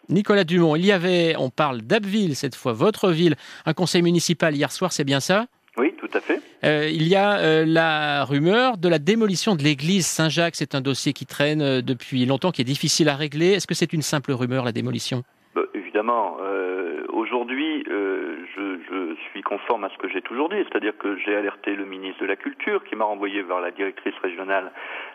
Nicolas Dumont, on parle d'Abbeville cette fois, votre ville, un conseil municipal hier soir, c'est bien ça ? Oui, tout à fait. Il y a la rumeur de la démolition de l'église Saint-Jacques. C'est un dossier qui traîne depuis longtemps, qui est difficile à régler. Est-ce que c'est une simple rumeur, la démolition ? Évidemment, aujourd'hui, je suis conforme à ce que j'ai toujours dit, c'est-à-dire que j'ai alerté le ministre de la Culture qui m'a renvoyé vers la directrice régionale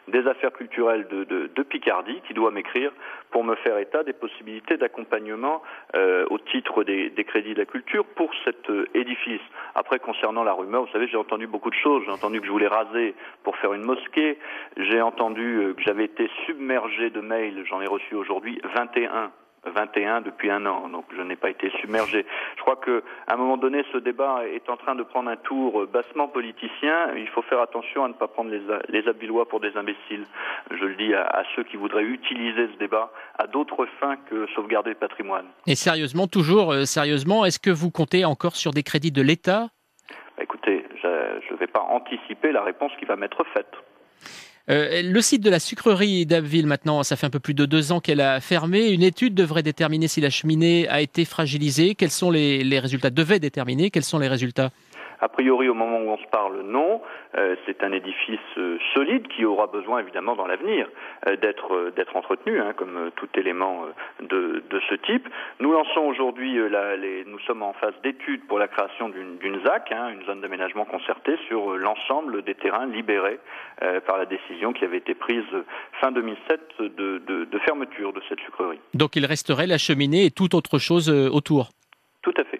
des affaires culturelles de Picardie qui doit m'écrire pour me faire état des possibilités d'accompagnement au titre des crédits de la culture pour cet édifice. Après, concernant la rumeur, vous savez, j'ai entendu beaucoup de choses. J'ai entendu que je voulais raser pour faire une mosquée. J'ai entendu que j'avais été submergé de mails. J'en ai reçu aujourd'hui 21 depuis un an, donc je n'ai pas été submergé. Je crois qu'à un moment donné, ce débat est en train de prendre un tour bassement politicien. Il faut faire attention à ne pas prendre les Abvillois pour des imbéciles. Je le dis à ceux qui voudraient utiliser ce débat à d'autres fins que sauvegarder le patrimoine. Et sérieusement, toujours sérieusement, est-ce que vous comptez encore sur des crédits de l'État ? Écoutez, je ne vais pas anticiper la réponse qui va m'être faite. Le site de la sucrerie d'Abbeville, maintenant, ça fait un peu plus de 2 ans qu'elle a fermé. Une étude devrait déterminer si la cheminée a été fragilisée. Quels sont les résultats ? Devait déterminer. Quels sont les résultats ? A priori, au moment où on se parle, non. C'est un édifice solide qui aura besoin, évidemment, dans l'avenir, d'être entretenu, comme tout élément de ce type. Nous lançons aujourd'hui, nous sommes en phase d'étude pour la création d'une ZAC, une zone d'aménagement concertée, sur l'ensemble des terrains libérés par la décision qui avait été prise fin 2007 de fermeture de cette sucrerie. Donc il resterait la cheminée et toute autre chose autour ? Tout à fait.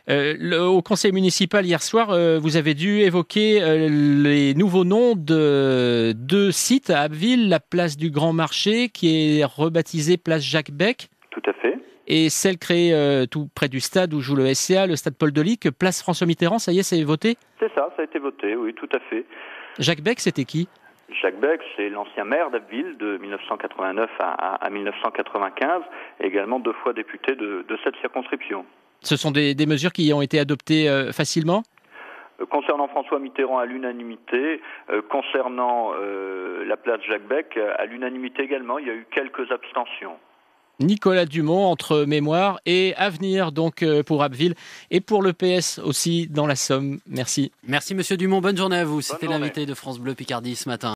Au conseil municipal hier soir, vous avez dû évoquer les nouveaux noms de 2 sites à Abbeville, la place du Grand Marché qui est rebaptisée place Jacques Bec. Tout à fait. Et celle créée tout près du stade où joue le SCA, le stade Paul Delic, place François Mitterrand, ça y est, c'est voté ? C'est ça, ça a été voté, oui, tout à fait. Jacques Bec, c'était qui ? Jacques Bec, c'est l'ancien maire d'Abbeville de 1989 à 1995, et également 2 fois député de cette circonscription. Ce sont des mesures qui ont été adoptées facilement ? Concernant François Mitterrand à l'unanimité, concernant la place Jacques Bec à l'unanimité également, il y a eu quelques abstentions. Nicolas Dumont, entre Mémoire et Avenir, donc pour Abbeville et pour le PS aussi dans la Somme. Merci. Merci Monsieur Dumont, bonne journée à vous. C'était journée. l'invité de France Bleu Picardie ce matin.